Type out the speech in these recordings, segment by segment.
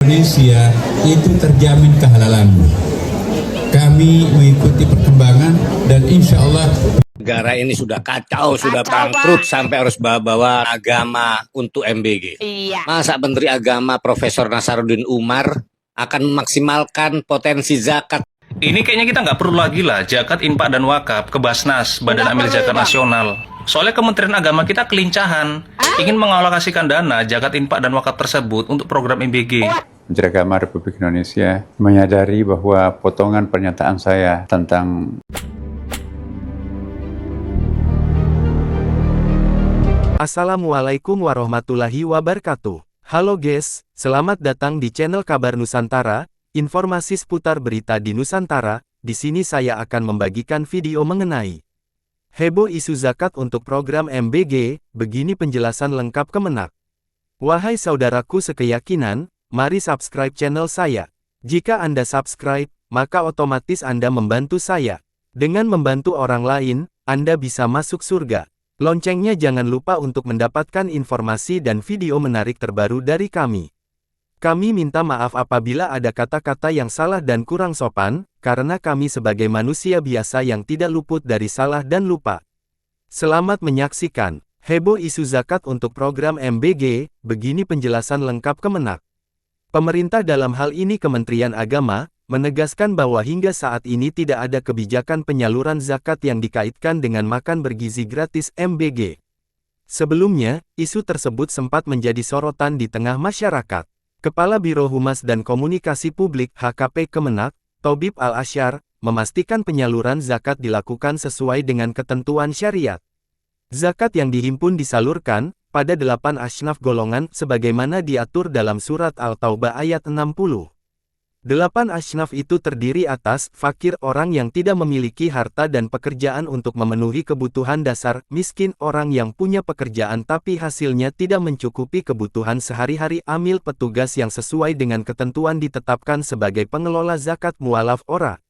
Indonesia itu terjamin kehalalannya. Kami mengikuti perkembangan dan insya Allah negara ini sudah kacau, sudah bangkrut sampai harus bawa agama untuk MBG. Iya. Masa Menteri Agama Profesor Nasaruddin Umar akan memaksimalkan potensi zakat? Ini kayaknya kita nggak perlu lagi lah zakat, infak, dan wakaf ke Basnas, Badan Amil Zakat Nasional. Soalnya Kementerian Agama kita kelincahan, ingin mengalokasikan dana zakat, infak, dan wakaf tersebut untuk program MBG. Menteri Agama Republik Indonesia menyadari bahwa potongan pernyataan saya tentang Assalamualaikum warahmatullahi wabarakatuh. Halo guys, selamat datang di channel Kabar Nusantara, informasi seputar berita di Nusantara. Di sini saya akan membagikan video mengenai heboh isu zakat untuk program MBG, begini penjelasan lengkap Kemenak. Wahai saudaraku sekeyakinan, mari subscribe channel saya. Jika Anda subscribe, maka otomatis Anda membantu saya. Dengan membantu orang lain, Anda bisa masuk surga. Loncengnya jangan lupa untuk mendapatkan informasi dan video menarik terbaru dari kami. Kami minta maaf apabila ada kata-kata yang salah dan kurang sopan, karena kami sebagai manusia biasa yang tidak luput dari salah dan lupa. Selamat menyaksikan heboh isu zakat untuk program MBG, begini penjelasan lengkap Kemenak. Pemerintah dalam hal ini Kementerian Agama, menegaskan bahwa hingga saat ini tidak ada kebijakan penyaluran zakat yang dikaitkan dengan makan bergizi gratis MBG. Sebelumnya, isu tersebut sempat menjadi sorotan di tengah masyarakat. Kepala Biro Humas dan Komunikasi Publik HKP Kemenak, Thobib Al-Asyar, memastikan penyaluran zakat dilakukan sesuai dengan ketentuan syariat. Zakat yang dihimpun disalurkan pada 8 asnaf golongan sebagaimana diatur dalam surat Al-Taubah ayat 60. 8 asnaf itu terdiri atas fakir, orang yang tidak memiliki harta dan pekerjaan untuk memenuhi kebutuhan dasar, miskin, orang yang punya pekerjaan tapi hasilnya tidak mencukupi kebutuhan sehari-hari, amil, petugas yang sesuai dengan ketentuan ditetapkan sebagai pengelola zakat, mualaf ora,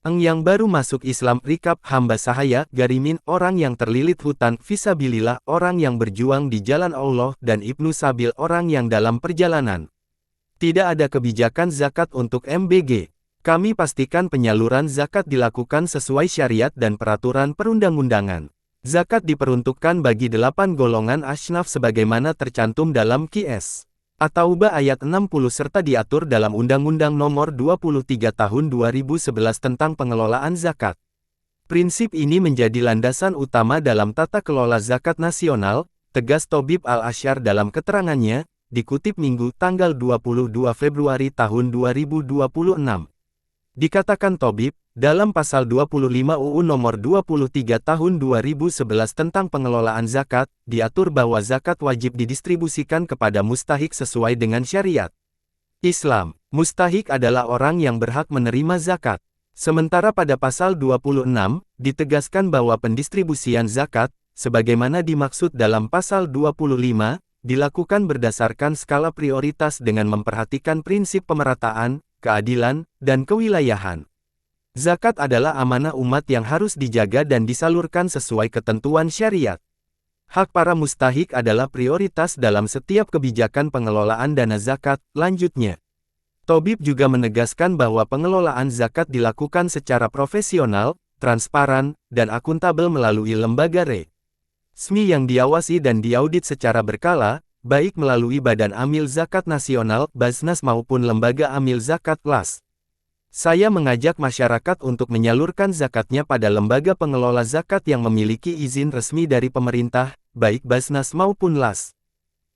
yang baru masuk Islam, rikab, hamba sahaya, garimin, orang yang terlilit hutan, fisabilillah, orang yang berjuang di jalan Allah, dan ibnu sabil, orang yang dalam perjalanan. Tidak ada kebijakan zakat untuk MBG. Kami pastikan penyaluran zakat dilakukan sesuai syariat dan peraturan perundang-undangan. Zakat diperuntukkan bagi 8 golongan asnaf sebagaimana tercantum dalam QS At-Taubah ayat 60 serta diatur dalam Undang-Undang Nomor 23 Tahun 2011 tentang pengelolaan zakat. Prinsip ini menjadi landasan utama dalam tata kelola zakat nasional, tegas Thobib Al-Asyar dalam keterangannya, dikutip Minggu tanggal 22 Februari tahun 2026. Dikatakan Thobib, dalam pasal 25 UU nomor 23 tahun 2011 tentang pengelolaan zakat, diatur bahwa zakat wajib didistribusikan kepada mustahik sesuai dengan syariat Islam. Mustahik adalah orang yang berhak menerima zakat. Sementara pada pasal 26, ditegaskan bahwa pendistribusian zakat, sebagaimana dimaksud dalam pasal 25, dilakukan berdasarkan skala prioritas dengan memperhatikan prinsip pemerataan, keadilan, dan kewilayahan. Zakat adalah amanah umat yang harus dijaga dan disalurkan sesuai ketentuan syariat. Hak para mustahik adalah prioritas dalam setiap kebijakan pengelolaan dana zakat, lanjutnya. Thobib juga menegaskan bahwa pengelolaan zakat dilakukan secara profesional, transparan, dan akuntabel melalui lembaga resmi yang diawasi dan diaudit secara berkala, baik melalui Badan Amil Zakat Nasional, Basnas maupun Lembaga Amil Zakat LAS. Saya mengajak masyarakat untuk menyalurkan zakatnya pada lembaga pengelola zakat yang memiliki izin resmi dari pemerintah, baik Basnas maupun LAS.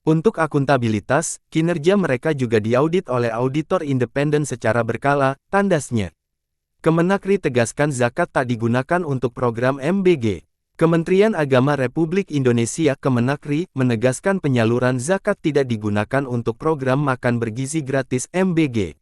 Untuk akuntabilitas, kinerja mereka juga diaudit oleh auditor independen secara berkala, tandasnya. Kemenakri tegaskan zakat tak digunakan untuk program MBG. Kementerian Agama Republik Indonesia Kemenakri menegaskan penyaluran zakat tidak digunakan untuk program makan bergizi gratis MBG.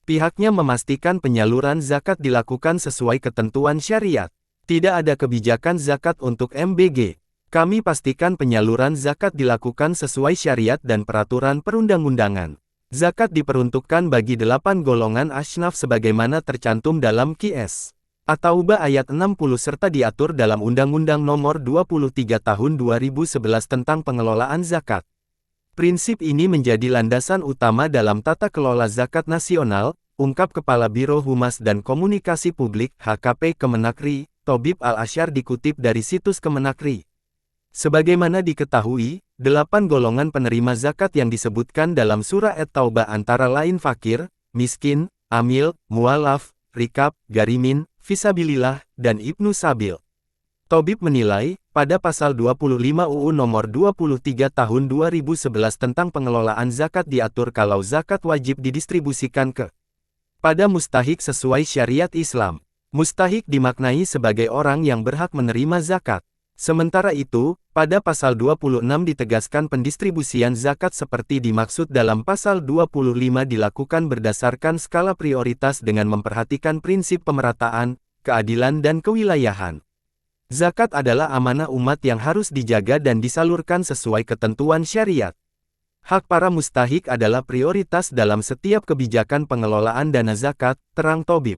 Pihaknya memastikan penyaluran zakat dilakukan sesuai ketentuan syariat. Tidak ada kebijakan zakat untuk MBG. Kami pastikan penyaluran zakat dilakukan sesuai syariat dan peraturan perundang-undangan. Zakat diperuntukkan bagi 8 golongan asnaf sebagaimana tercantum dalam QS At-Taubah ayat 60 serta diatur dalam Undang-Undang Nomor 23 Tahun 2011 tentang pengelolaan zakat. Prinsip ini menjadi landasan utama dalam tata kelola zakat nasional, ungkap Kepala Biro Humas dan Komunikasi Publik HKP Kemenakri, Tobib Al-Asyar dikutip dari situs Kemenakri. Sebagaimana diketahui, 8 golongan penerima zakat yang disebutkan dalam surah At-Taubah antara lain fakir, miskin, amil, mualaf, rikab, garimin, fisabilillah, dan ibnu sabil. Tobib menilai, pada pasal 25 UU nomor 23 tahun 2011 tentang pengelolaan zakat diatur kalau zakat wajib didistribusikan pada mustahik sesuai syariat Islam. Mustahik dimaknai sebagai orang yang berhak menerima zakat. Sementara itu, pada pasal 26 ditegaskan pendistribusian zakat seperti dimaksud dalam pasal 25 dilakukan berdasarkan skala prioritas dengan memperhatikan prinsip pemerataan, keadilan dan kewilayahan. Zakat adalah amanah umat yang harus dijaga dan disalurkan sesuai ketentuan syariat. Hak para mustahik adalah prioritas dalam setiap kebijakan pengelolaan dana zakat, terang Tobib.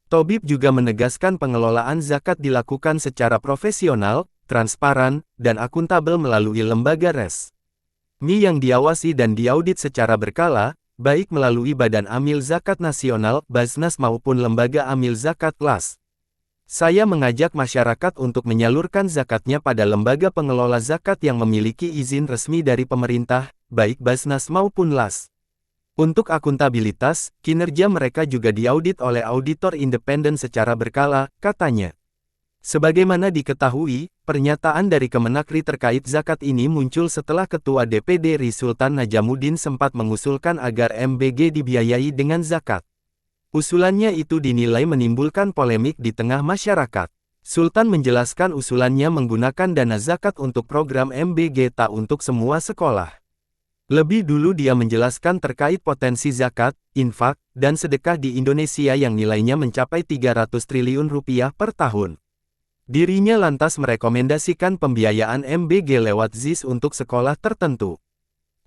Tobib juga menegaskan pengelolaan zakat dilakukan secara profesional, transparan, dan akuntabel melalui lembaga resmi yang diawasi dan diaudit secara berkala, baik melalui Badan Amil Zakat Nasional, Basnas maupun Lembaga Amil Zakat LAS. Saya mengajak masyarakat untuk menyalurkan zakatnya pada lembaga pengelola zakat yang memiliki izin resmi dari pemerintah, baik Basnas maupun LAS. Untuk akuntabilitas, kinerja mereka juga diaudit oleh auditor independen secara berkala, katanya. Sebagaimana diketahui, pernyataan dari Kemenakri terkait zakat ini muncul setelah Ketua DPD RI Sultan Najamuddin sempat mengusulkan agar MBG dibiayai dengan zakat. Usulannya itu dinilai menimbulkan polemik di tengah masyarakat. Sultan menjelaskan usulannya menggunakan dana zakat untuk program MBG tak untuk semua sekolah. Lebih dulu dia menjelaskan terkait potensi zakat, infak, dan sedekah di Indonesia yang nilainya mencapai 300 triliun rupiah per tahun. Dirinya lantas merekomendasikan pembiayaan MBG lewat ZIS untuk sekolah tertentu.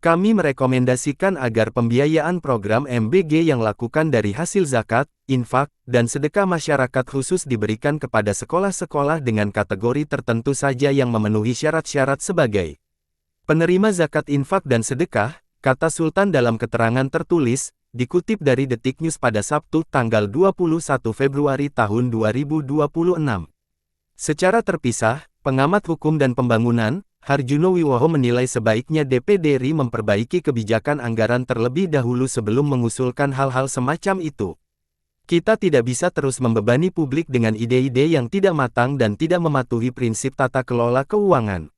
Kami merekomendasikan agar pembiayaan program MBG yang lakukan dari hasil zakat, infak, dan sedekah masyarakat khusus diberikan kepada sekolah-sekolah dengan kategori tertentu saja yang memenuhi syarat-syarat sebagai penerima zakat infak dan sedekah, kata Sultan dalam keterangan tertulis, dikutip dari Detik News pada Sabtu tanggal 21 Februari tahun 2026. Secara terpisah, pengamat hukum dan pembangunan, Harjuno Wiwoho menilai sebaiknya DPD RI memperbaiki kebijakan anggaran terlebih dahulu sebelum mengusulkan hal-hal semacam itu. Kita tidak bisa terus membebani publik dengan ide-ide yang tidak matang dan tidak mematuhi prinsip tata kelola keuangan.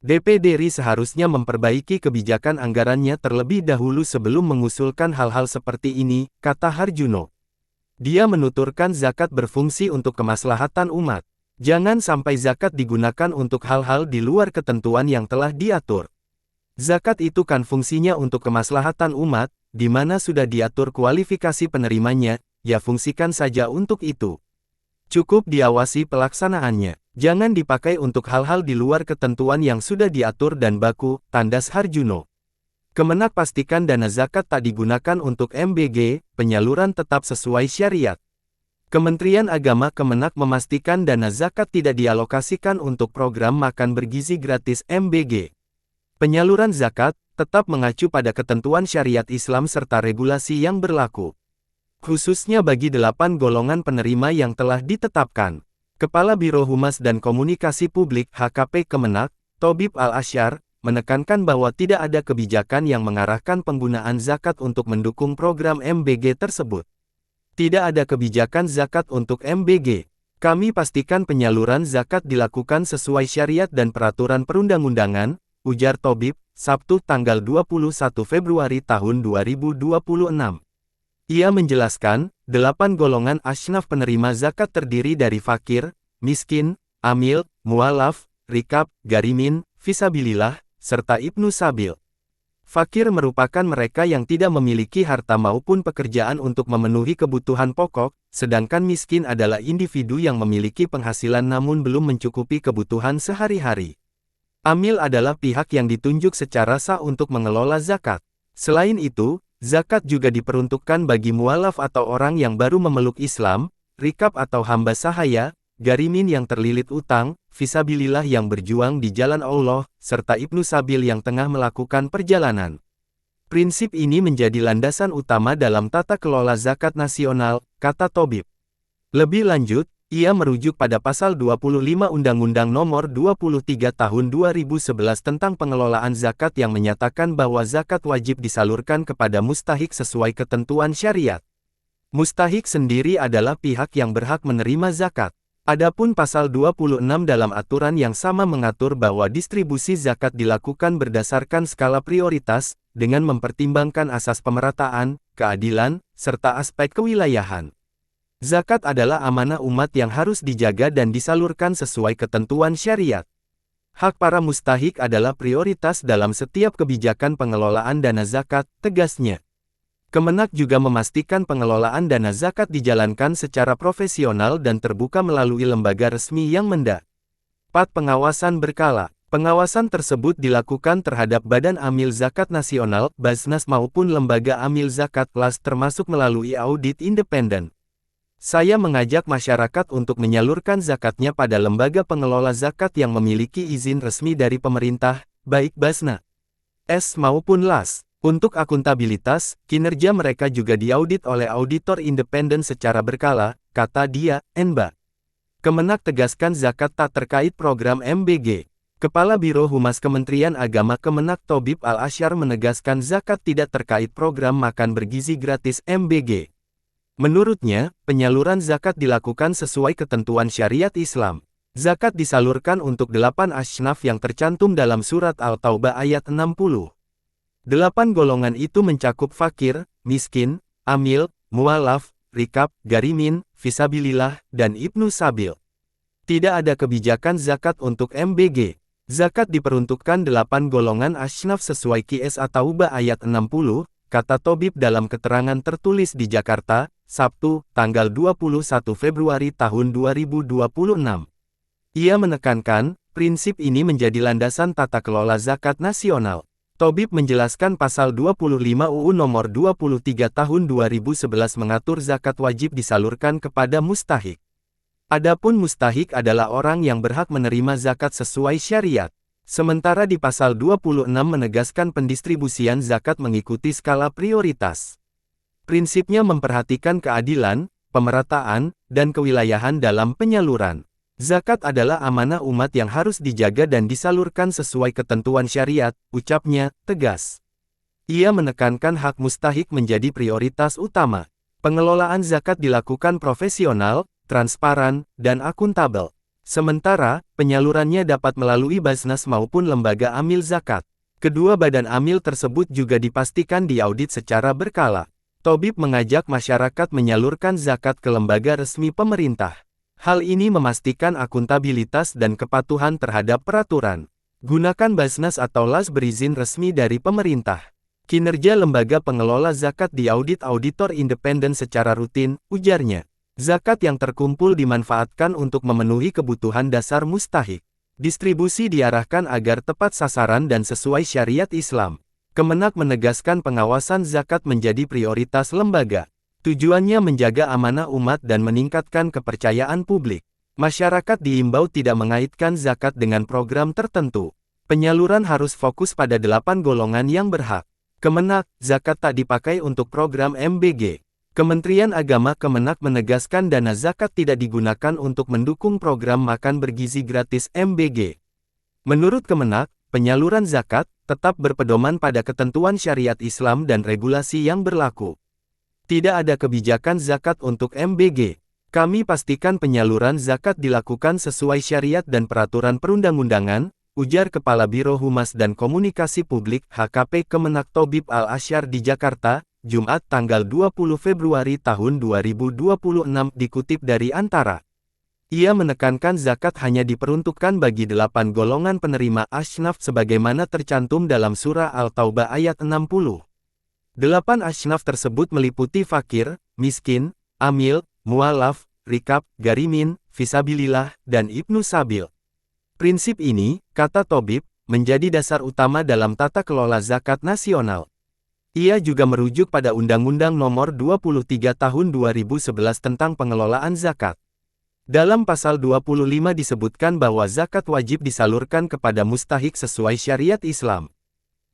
DPD RI seharusnya memperbaiki kebijakan anggarannya terlebih dahulu sebelum mengusulkan hal-hal seperti ini, kata Harjuno. Dia menuturkan zakat berfungsi untuk kemaslahatan umat. Jangan sampai zakat digunakan untuk hal-hal di luar ketentuan yang telah diatur. Zakat itu kan fungsinya untuk kemaslahatan umat, di mana sudah diatur kualifikasi penerimanya, ya fungsikan saja untuk itu. Cukup diawasi pelaksanaannya. Jangan dipakai untuk hal-hal di luar ketentuan yang sudah diatur dan baku, tandas Harjuno. Kemenak pastikan dana zakat tak digunakan untuk MBG, penyaluran tetap sesuai syariat. Kementerian Agama Kemenak memastikan dana zakat tidak dialokasikan untuk program makan bergizi gratis MBG. Penyaluran zakat tetap mengacu pada ketentuan syariat Islam serta regulasi yang berlaku. Khususnya bagi 8 golongan penerima yang telah ditetapkan. Kepala Biro Humas dan Komunikasi Publik HKP Kemenak, Tobib Al-Asyar, menekankan bahwa tidak ada kebijakan yang mengarahkan penggunaan zakat untuk mendukung program MBG tersebut. Tidak ada kebijakan zakat untuk MBG. Kami pastikan penyaluran zakat dilakukan sesuai syariat dan peraturan perundang-undangan, ujar Tobib, Sabtu tanggal 21 Februari tahun 2026. Ia menjelaskan, 8 golongan asnaf penerima zakat terdiri dari fakir, miskin, amil, mualaf, rikab, garimin, fisabilillah, serta ibnu sabil. Fakir merupakan mereka yang tidak memiliki harta maupun pekerjaan untuk memenuhi kebutuhan pokok, sedangkan miskin adalah individu yang memiliki penghasilan namun belum mencukupi kebutuhan sehari-hari. Amil adalah pihak yang ditunjuk secara sah untuk mengelola zakat. Selain itu, zakat juga diperuntukkan bagi mualaf atau orang yang baru memeluk Islam, rikab atau hamba sahaya, Garimin yang terlilit utang, Fisabilillah yang berjuang di jalan Allah, serta Ibnu Sabil yang tengah melakukan perjalanan. Prinsip ini menjadi landasan utama dalam tata kelola zakat nasional, kata Tobib. Lebih lanjut, ia merujuk pada pasal 25 Undang-Undang Nomor 23 Tahun 2011 tentang pengelolaan zakat yang menyatakan bahwa zakat wajib disalurkan kepada mustahik sesuai ketentuan syariat. Mustahik sendiri adalah pihak yang berhak menerima zakat. Adapun pasal 26 dalam aturan yang sama mengatur bahwa distribusi zakat dilakukan berdasarkan skala prioritas, dengan mempertimbangkan asas pemerataan, keadilan, serta aspek kewilayahan. Zakat adalah amanah umat yang harus dijaga dan disalurkan sesuai ketentuan syariat. Hak para mustahik adalah prioritas dalam setiap kebijakan pengelolaan dana zakat, tegasnya. Kemenak juga memastikan pengelolaan dana zakat dijalankan secara profesional dan terbuka melalui lembaga resmi yang mendapat pengawasan berkala. Pengawasan tersebut dilakukan terhadap Badan Amil Zakat Nasional, Basnas maupun lembaga amil zakat kelas termasuk melalui audit independen. Saya mengajak masyarakat untuk menyalurkan zakatnya pada lembaga pengelola zakat yang memiliki izin resmi dari pemerintah, baik Basnas maupun LAS. Untuk akuntabilitas, kinerja mereka juga diaudit oleh auditor independen secara berkala, kata dia, Enba. Kemenak tegaskan zakat tak terkait program MBG. Kepala Biro Humas Kementerian Agama Kemenak Tobib Al-Asyar menegaskan zakat tidak terkait program makan bergizi gratis MBG. Menurutnya, penyaluran zakat dilakukan sesuai ketentuan syariat Islam. Zakat disalurkan untuk 8 asnaf yang tercantum dalam surat Al-Taubah ayat 60. 8 golongan itu mencakup fakir, miskin, amil, mualaf, rikab, garimin, fisabilillah, dan Ibnu Sabil. Tidak ada kebijakan zakat untuk MBG. Zakat diperuntukkan 8 golongan asnaf sesuai QS At-Taubah ayat 60, kata Tobib dalam keterangan tertulis di Jakarta, Sabtu, tanggal 21 Februari tahun 2026. Ia menekankan, prinsip ini menjadi landasan tata kelola zakat nasional. Tobib menjelaskan pasal 25 UU nomor 23 tahun 2011 mengatur zakat wajib disalurkan kepada mustahik. Adapun mustahik adalah orang yang berhak menerima zakat sesuai syariat. Sementara di pasal 26 menegaskan pendistribusian zakat mengikuti skala prioritas. Prinsipnya memperhatikan keadilan, pemerataan, dan kewilayahan dalam penyaluran. Zakat adalah amanah umat yang harus dijaga dan disalurkan sesuai ketentuan syariat, ucapnya, tegas. Ia menekankan hak mustahik menjadi prioritas utama. Pengelolaan zakat dilakukan profesional, transparan, dan akuntabel. Sementara, penyalurannya dapat melalui Basnas maupun lembaga amil zakat. Kedua badan amil tersebut juga dipastikan diaudit secara berkala. Tobib mengajak masyarakat menyalurkan zakat ke lembaga resmi pemerintah. Hal ini memastikan akuntabilitas dan kepatuhan terhadap peraturan. Gunakan Basnas atau LAS berizin resmi dari pemerintah. Kinerja lembaga pengelola zakat diaudit auditor independen secara rutin, ujarnya. Zakat yang terkumpul dimanfaatkan untuk memenuhi kebutuhan dasar mustahik. Distribusi diarahkan agar tepat sasaran dan sesuai syariat Islam. Kemenak menegaskan pengawasan zakat menjadi prioritas lembaga. Tujuannya menjaga amanah umat dan meningkatkan kepercayaan publik. Masyarakat diimbau tidak mengaitkan zakat dengan program tertentu. Penyaluran harus fokus pada 8 golongan yang berhak. Kemenak, zakat tak dipakai untuk program MBG. Kementerian Agama Kemenak menegaskan dana zakat tidak digunakan untuk mendukung program makan bergizi gratis MBG. Menurut Kemenak, penyaluran zakat tetap berpedoman pada ketentuan syariat Islam dan regulasi yang berlaku. Tidak ada kebijakan zakat untuk MBG. Kami pastikan penyaluran zakat dilakukan sesuai syariat dan peraturan perundang-undangan, ujar Kepala Biro Humas dan Komunikasi Publik HKP Kemenak Tobib Al-Asyar di Jakarta, Jumat tanggal 20 Februari tahun 2026 dikutip dari Antara. Ia menekankan zakat hanya diperuntukkan bagi 8 golongan penerima asnaf sebagaimana tercantum dalam surah Al-Taubah ayat 60. 8 asnaf tersebut meliputi fakir, miskin, amil, mualaf, rikab, garimin, fisabilillah, dan Ibnu Sabil. Prinsip ini, kata Tobib, menjadi dasar utama dalam tata kelola zakat nasional. Ia juga merujuk pada Undang-Undang Nomor 23 Tahun 2011 tentang pengelolaan zakat. Dalam pasal 25 disebutkan bahwa zakat wajib disalurkan kepada mustahik sesuai syariat Islam.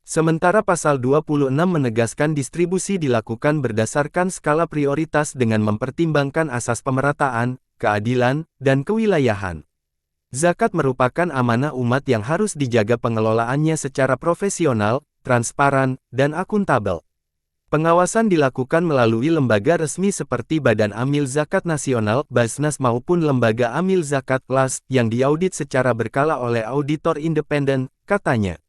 Sementara pasal 26 menegaskan distribusi dilakukan berdasarkan skala prioritas dengan mempertimbangkan asas pemerataan, keadilan, dan kewilayahan. Zakat merupakan amanah umat yang harus dijaga pengelolaannya secara profesional, transparan, dan akuntabel. Pengawasan dilakukan melalui lembaga resmi seperti Badan Amil Zakat Nasional (Basnas) maupun Lembaga Amil Zakat (LAS) yang diaudit secara berkala oleh auditor independen, katanya.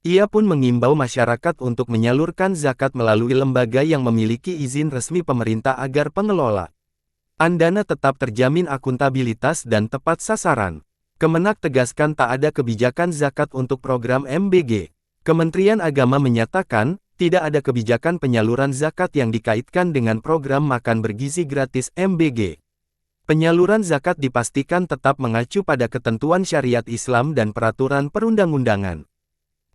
Ia pun mengimbau masyarakat untuk menyalurkan zakat melalui lembaga yang memiliki izin resmi pemerintah agar pengelola dana tetap terjamin akuntabilitas dan tepat sasaran. Kemenak tegaskan tak ada kebijakan zakat untuk program MBG. Kementerian Agama menyatakan, tidak ada kebijakan penyaluran zakat yang dikaitkan dengan program makan bergizi gratis MBG. Penyaluran zakat dipastikan tetap mengacu pada ketentuan syariat Islam dan peraturan perundang-undangan.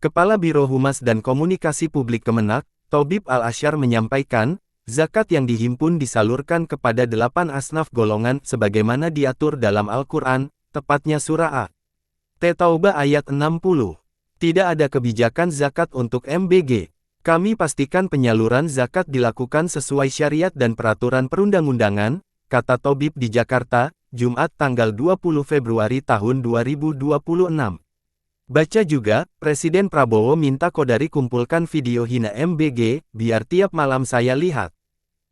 Kepala Biro Humas dan Komunikasi Publik Kemenak, Thobib Al-Asyar menyampaikan, zakat yang dihimpun disalurkan kepada 8 asnaf golongan sebagaimana diatur dalam Al-Quran, tepatnya surah At-Taubah ayat 60. Tidak ada kebijakan zakat untuk MBG. Kami pastikan penyaluran zakat dilakukan sesuai syariat dan peraturan perundang-undangan, kata Thobib di Jakarta, Jumat tanggal 20 Februari tahun 2026. Baca juga, Presiden Prabowo minta Kodari kumpulkan video hina MBG, biar tiap malam saya lihat.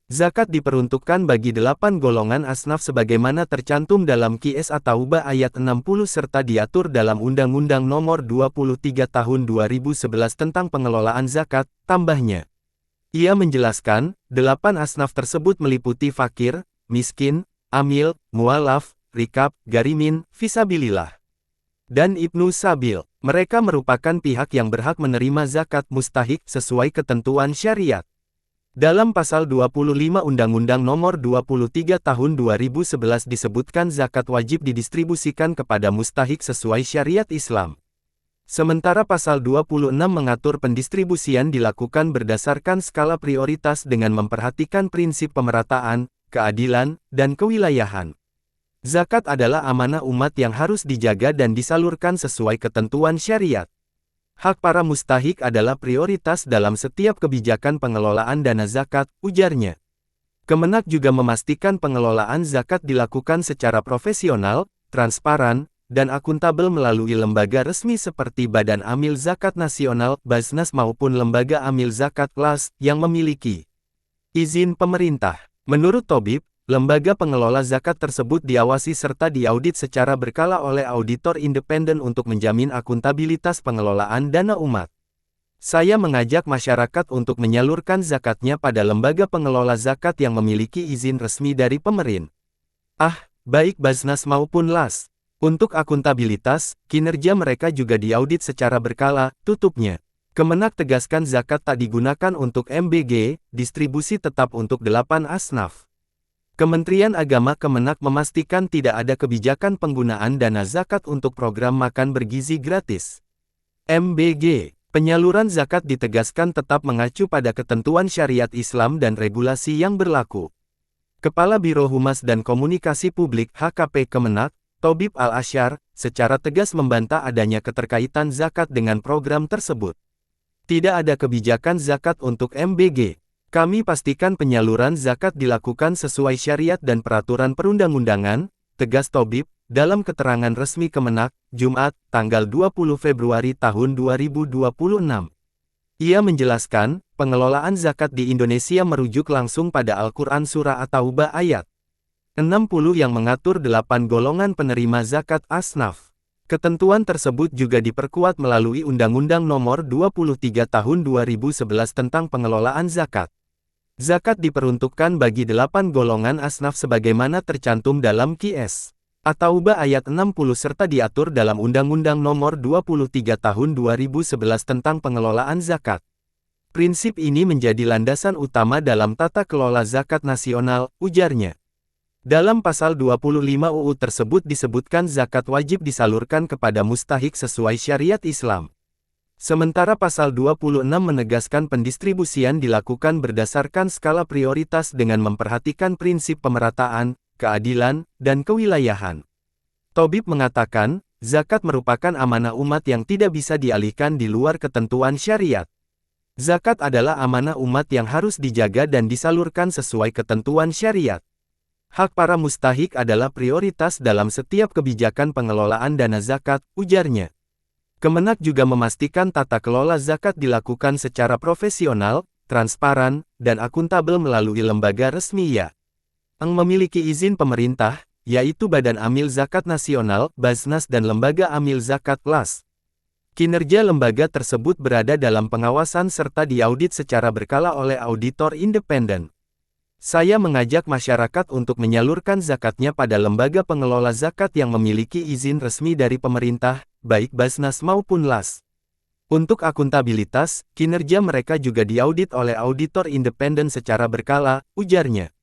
Zakat diperuntukkan bagi 8 golongan asnaf sebagaimana tercantum dalam QS At-Taubah ayat 60 serta diatur dalam Undang-Undang Nomor 23 Tahun 2011 tentang pengelolaan zakat, tambahnya. Ia menjelaskan, 8 asnaf tersebut meliputi fakir, miskin, amil, mualaf, rikab, garimin, fisabilillah, dan Ibnu Sabil. Mereka merupakan pihak yang berhak menerima zakat mustahik sesuai ketentuan syariat. Dalam pasal 25 Undang-Undang Nomor 23 Tahun 2011 disebutkan zakat wajib didistribusikan kepada mustahik sesuai syariat Islam. Sementara pasal 26 mengatur pendistribusian dilakukan berdasarkan skala prioritas dengan memperhatikan prinsip pemerataan, keadilan, dan kewilayahan. Zakat adalah amanah umat yang harus dijaga dan disalurkan sesuai ketentuan syariat. Hak para mustahik adalah prioritas dalam setiap kebijakan pengelolaan dana zakat, ujarnya. Kemenak juga memastikan pengelolaan zakat dilakukan secara profesional, transparan, dan akuntabel melalui lembaga resmi seperti Badan Amil Zakat Nasional (Basnas) maupun Lembaga Amil Zakat (LAS) yang memiliki izin pemerintah. Menurut Thobib, lembaga pengelola zakat tersebut diawasi serta diaudit secara berkala oleh auditor independen untuk menjamin akuntabilitas pengelolaan dana umat. Saya mengajak masyarakat untuk menyalurkan zakatnya pada lembaga pengelola zakat yang memiliki izin resmi dari pemerintah, baik Basnas maupun LAS. Untuk akuntabilitas, kinerja mereka juga diaudit secara berkala, tutupnya. Kemenak tegaskan zakat tak digunakan untuk MBG, distribusi tetap untuk 8 asnaf. Kementerian Agama Kemenak memastikan tidak ada kebijakan penggunaan dana zakat untuk program makan bergizi gratis MBG. Penyaluran zakat ditegaskan tetap mengacu pada ketentuan syariat Islam dan regulasi yang berlaku. Kepala Biro Humas dan Komunikasi Publik HKP Kemenak, Thobib Al-Asyar, secara tegas membantah adanya keterkaitan zakat dengan program tersebut. Tidak ada kebijakan zakat untuk MBG. Kami pastikan penyaluran zakat dilakukan sesuai syariat dan peraturan perundang-undangan, tegas Thobib, dalam keterangan resmi Kemenak, Jumat, tanggal 20 Februari tahun 2026. Ia menjelaskan, pengelolaan zakat di Indonesia merujuk langsung pada Al-Quran Surah At-Taubah ayat 60 yang mengatur 8 golongan penerima zakat asnaf. Ketentuan tersebut juga diperkuat melalui Undang-Undang Nomor 23 Tahun 2011 tentang pengelolaan zakat. Zakat diperuntukkan bagi 8 golongan asnaf sebagaimana tercantum dalam QS At-Taubah ayat 60 serta diatur dalam Undang-Undang Nomor 23 Tahun 2011 tentang pengelolaan zakat. Prinsip ini menjadi landasan utama dalam tata kelola zakat nasional, ujarnya. Dalam pasal 25 UU tersebut disebutkan zakat wajib disalurkan kepada mustahik sesuai syariat Islam. Sementara pasal 26 menegaskan pendistribusian dilakukan berdasarkan skala prioritas dengan memperhatikan prinsip pemerataan, keadilan, dan kewilayahan. Tobib mengatakan, zakat merupakan amanah umat yang tidak bisa dialihkan di luar ketentuan syariat. Zakat adalah amanah umat yang harus dijaga dan disalurkan sesuai ketentuan syariat. Hak para mustahik adalah prioritas dalam setiap kebijakan pengelolaan dana zakat, ujarnya. Kemenak juga memastikan tata kelola zakat dilakukan secara profesional, transparan, dan akuntabel melalui lembaga resmi yang memiliki izin pemerintah, yaitu Badan Amil Zakat Nasional, Basnas dan Lembaga Amil Zakat LAS. Kinerja lembaga tersebut berada dalam pengawasan serta diaudit secara berkala oleh auditor independen. Saya mengajak masyarakat untuk menyalurkan zakatnya pada lembaga pengelola zakat yang memiliki izin resmi dari pemerintah, baik Basnas maupun LAS. Untuk akuntabilitas, kinerja mereka juga diaudit oleh auditor independen secara berkala, ujarnya.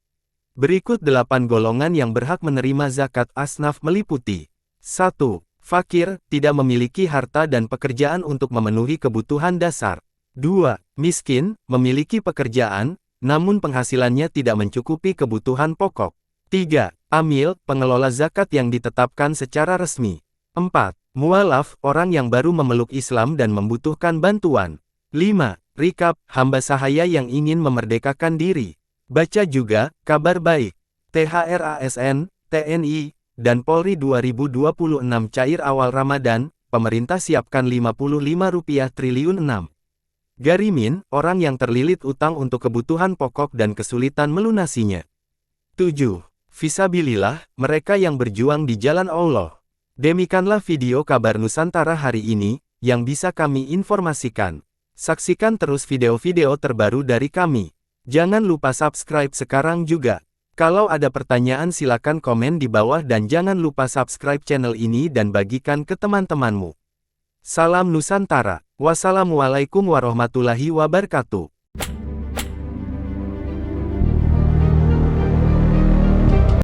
Berikut 8 golongan yang berhak menerima zakat asnaf meliputi. 1. Fakir, tidak memiliki harta dan pekerjaan untuk memenuhi kebutuhan dasar. 2. Miskin, memiliki pekerjaan, namun penghasilannya tidak mencukupi kebutuhan pokok. 3. Amil, pengelola zakat yang ditetapkan secara resmi. 4. Mualaf, orang yang baru memeluk Islam dan membutuhkan bantuan. 5. Rikab, hamba sahaya yang ingin memerdekakan diri. Baca juga, kabar baik. THR ASN, TNI, dan Polri 2026 cair awal Ramadan, pemerintah siapkan Rp55 triliun 6. Garimin, orang yang terlilit utang untuk kebutuhan pokok dan kesulitan melunasinya. 7. Fisabilillah, mereka yang berjuang di jalan Allah. Demikianlah video kabar Nusantara hari ini, yang bisa kami informasikan. Saksikan terus video-video terbaru dari kami. Jangan lupa subscribe sekarang juga. Kalau ada pertanyaan silakan komen di bawah dan jangan lupa subscribe channel ini dan bagikan ke teman-temanmu. Salam Nusantara. Wassalamualaikum warahmatullahi wabarakatuh.